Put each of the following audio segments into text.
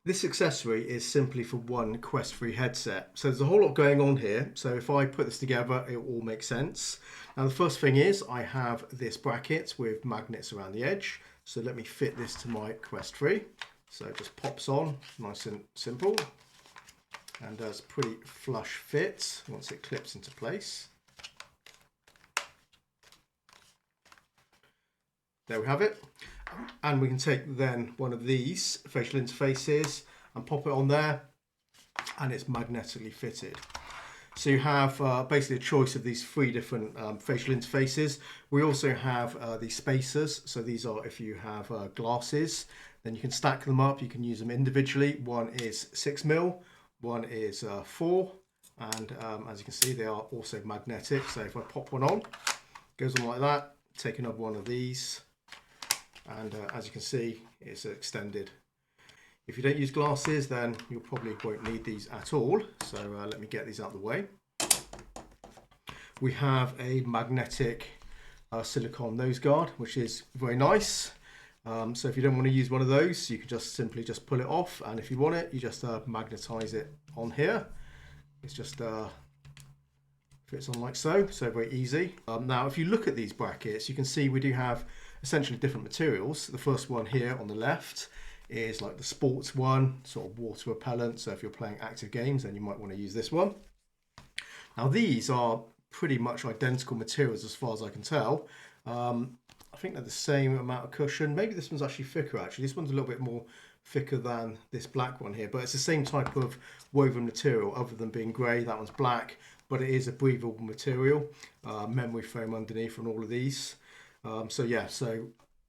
This accessory is simply for one Quest 3 headset. So there's a whole lot going on here. So if I put this together, it will all make sense. Now the first thing is I have this bracket with magnets around the edge. So let me fit this to my Quest 3. So it just pops on, nice and simple. And does pretty flush fit once it clips into place. There we have it. And we can take then one of these facial interfaces and pop it on there, and it's magnetically fitted. So you have basically a choice of these three different facial interfaces. We also have these spacers. So these are if you have glasses, then you can stack them up. You can use them individually. One is 6mm, one is 4, and as you can see, they are also magnetic. So if I pop one on, it goes on like that. Take another one of these. And as you can see, it's extended. If you don't use glasses, then you probably won't need these at all. So let me get these out of the way. We have a magnetic silicone nose guard, which is very nice. So if you don't want to use one of those, you can just simply pull it off. And if you want it, you just magnetize it on here. It's just fits on like so, so very easy. Now, if you look at these brackets, you can see we do have essentially different materials. The first one here on the left is like the sports one, sort of water repellent. So if you're playing active games, then you might want to use this one. Now these are pretty much identical materials as far as I can tell. I think they're the same amount of cushion. Maybe this one's actually thicker actually. This one's a little bit more thicker than this black one here, but it's the same type of woven material other than being grey. That one's black, but it is a breathable material. Memory foam underneath on all of these. So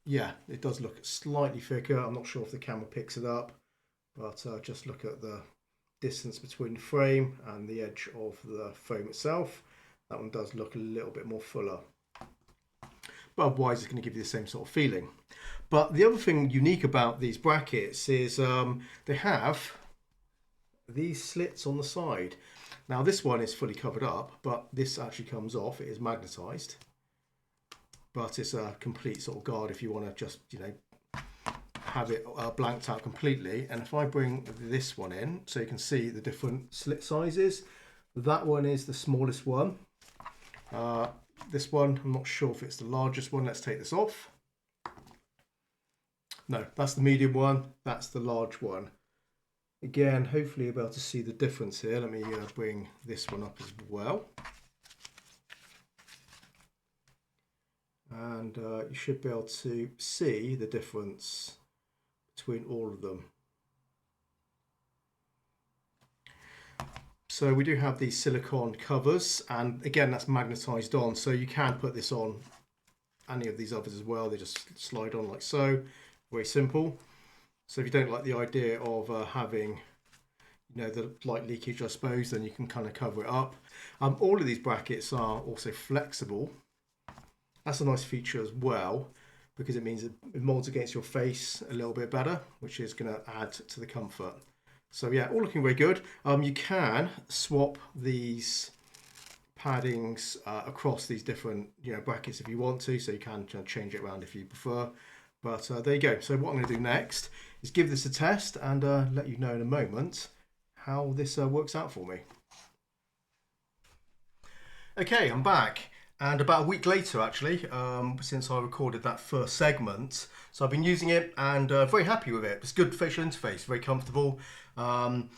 yeah, it does look slightly thicker. I'm not sure if the camera picks it up, but just look at the distance between the frame and the edge of the foam itself. That one does look a little bit more fuller, but otherwise it's going to give you the same sort of feeling. But the other thing unique about these brackets is they have these slits on the side. Now this one is fully covered up, but this actually comes off. It is magnetized. But it's a complete sort of guard if you want to just, have it blanked out completely. And if I bring this one in, so you can see the different slit sizes, that one is the smallest one. This one, I'm not sure if it's the largest one. Let's take this off. No, that's the medium one. That's the large one. Again, hopefully you'll be able to see the difference here. Let me bring this one up as well. And you should be able to see the difference between all of them. So we do have these silicone covers, and again that's magnetized on, so you can put this on any of these others as well. They just slide on like so, very simple. So if you don't like the idea of having the light leakage, I suppose, then you can kind of cover it up. All of these brackets are also flexible. That's a nice feature as well, because it means it molds against your face a little bit better, which is going to add to the comfort. So yeah, all looking very good. You can swap these paddings across these different brackets if you want to, so you can change it around if you prefer. But there you go. So what I'm going to do next is give this a test and let you know in a moment how this works out for me. Okay, I'm back. And about a week later, actually, since I recorded that first segment, so I've been using it and very happy with it. It's good facial interface, very comfortable. I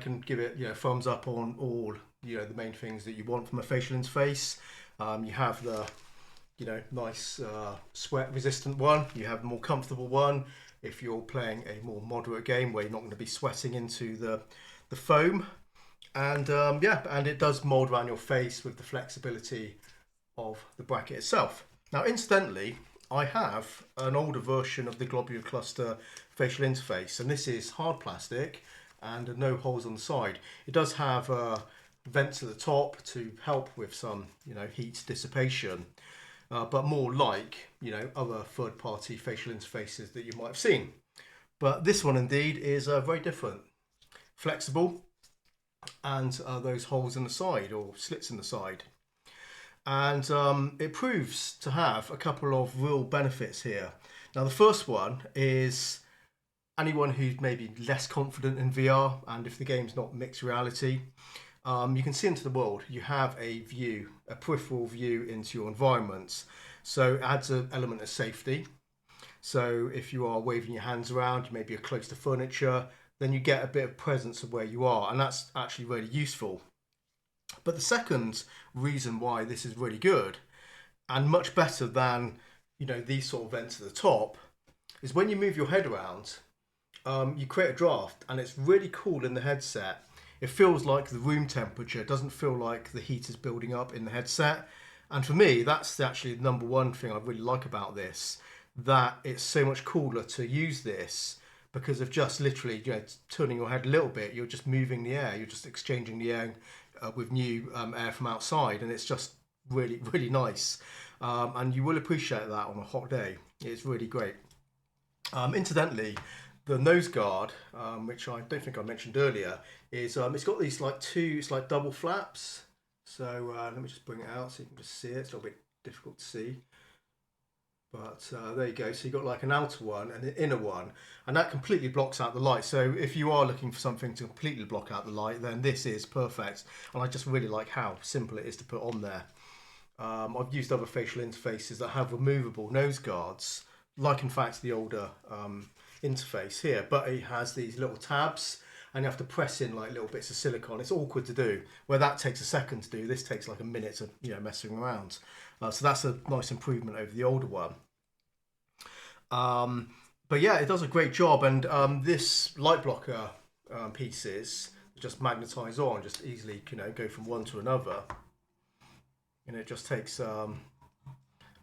can give it thumbs up on all the main things that you want from a facial interface. You have the nice sweat resistant one. You have the more comfortable one if you're playing a more moderate game where you're not going to be sweating into the foam. And and it does mold around your face with the flexibility of the bracket itself. Now, incidentally, I have an older version of the Globular Cluster facial interface, and this is hard plastic and no holes on the side. It does have vents at the top to help with some heat dissipation, but more like other third-party facial interfaces that you might have seen. But this one indeed is very different, flexible, and those holes in the side or slits in the side, and it proves to have a couple of real benefits here. Now the first one is anyone who's maybe less confident in VR, and if the game's not mixed reality, you can see into the world. You have a view, a peripheral view into your environments. So it adds an element of safety. So if you are waving your hands around, you maybe are close to furniture, then you get a bit of presence of where you are, and that's actually really useful. But the second reason why this is really good, and much better than these sort of vents at the top, is when you move your head around, you create a draft, and it's really cool in the headset. It feels like the room temperature. It doesn't feel like the heat is building up in the headset. And for me, that's actually the number one thing I really like about this, that it's so much cooler to use this because of just literally turning your head a little bit. You're just moving the air. You're just exchanging the air with new air from outside, and it's just really, really nice. And you will appreciate that on a hot day. It's really great. Incidentally, the nose guard, which I don't think I mentioned earlier, is it's got these it's like double flaps. So let me just bring it out so you can just see it. It's a little bit difficult to see, but there you go. So you've got like an outer one and an inner one, and that completely blocks out the light. So if you are looking for something to completely block out the light, then this is perfect. And I just really like how simple it is to put on there. I've used other facial interfaces that have removable nose guards, like in fact the older interface here, but it has these little tabs, and you have to press in like little bits of silicone. It's awkward to do. Where that takes a second to do, this takes like a minute of messing around. So that's a nice improvement over the older one. But yeah, it does a great job, and this light blocker pieces just magnetize on, just easily go from one to another, and it just takes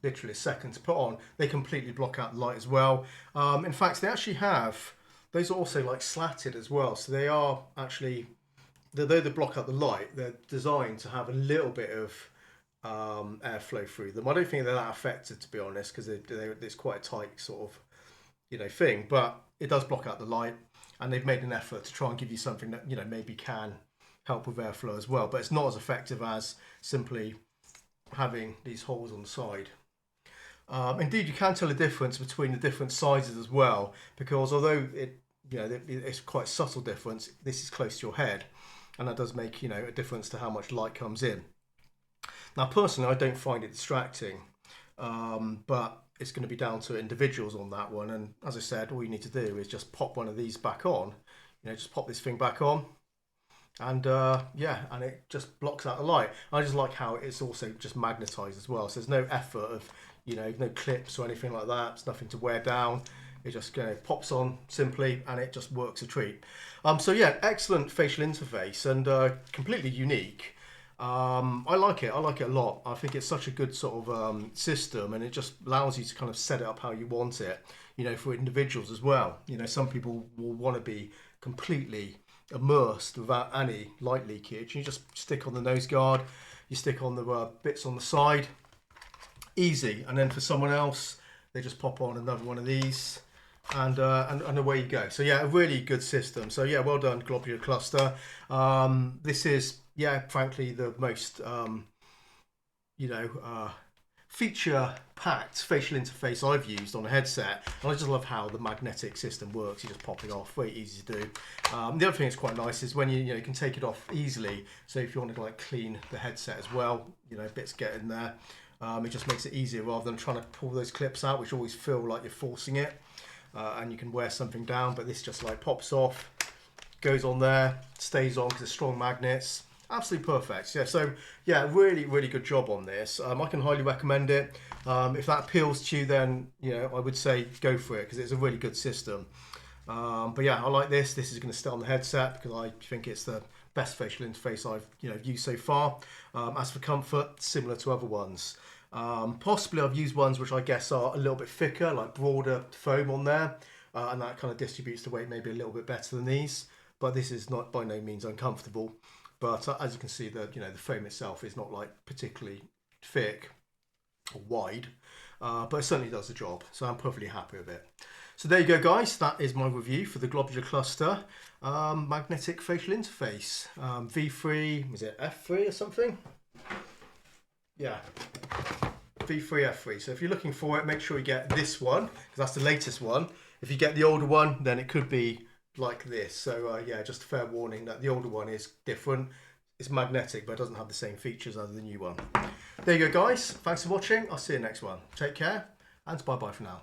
literally a second to put on. They completely block out the light as well. In fact, they actually have, those are also like slatted as well. So they are actually, though they block out the light, they're designed to have a little bit of airflow through them. I don't think they're that affected, to be honest, because it's quite a tight sort of thing, but it does block out the light, and they've made an effort to try and give you something that maybe can help with airflow as well, but it's not as effective as simply having these holes on the side. Indeed, you can tell the difference between the different sizes as well, because although it's quite a subtle difference, this is close to your head, and that does make a difference to how much light comes in. Now, personally, I don't find it distracting, but it's going to be down to individuals on that one. And as I said, all you need to do is just pop one of these back on. Just pop this thing back on, and and it just blocks out the light. I just like how it's also just magnetized as well, so there's no effort of no clips or anything like that. It's nothing to wear down. It just pops on simply, and it just works a treat. So yeah, excellent facial interface, and completely unique. I like it. I like it a lot. I think it's such a good sort of system, and it just allows you to kind of set it up how you want it. For individuals as well. Some people will want to be completely immersed without any light leakage. You just stick on the nose guard, you stick on the bits on the side, easy. And then for someone else, they just pop on another one of these, and away you go. So yeah, a really good system. So yeah, well done, Globular Cluster. This is frankly the most feature-packed facial interface I've used on a headset, and I just love how the magnetic system works. You just pop it off, very easy to do. The other thing that's quite nice is when you can take it off easily. So if you want to clean the headset as well, bits get in there. It just makes it easier rather than trying to pull those clips out, which always feel like you're forcing it. And you can wear something down, but this just pops off, goes on there, stays on because it's strong magnets. Absolutely perfect. Yeah, so yeah, really, really good job on this. I can highly recommend it. If that appeals to you, then I would say go for it because it's a really good system. But yeah, I like this. This is going to stay on the headset because I think it's the best facial interface I've used so far. As for comfort, similar to other ones. Possibly I've used ones which I guess are a little bit thicker, like broader foam on there, and that kind of distributes the weight maybe a little bit better than these. But this is not by no means uncomfortable. But as you can see, the foam itself is not particularly thick or wide, but it certainly does the job. So I'm perfectly happy with it. So there you go, guys. That is my review for the Globular Cluster magnetic facial interface. V3, is it F3 or something? Yeah, V3 F3. So if you're looking for it, make sure you get this one because that's the latest one. If you get the older one, then it could be like this. So yeah, just a fair warning that the older one is different. It's magnetic, but it doesn't have the same features as the new one. There you go, guys. Thanks for watching. I'll see you next one. Take care, and bye-bye for now.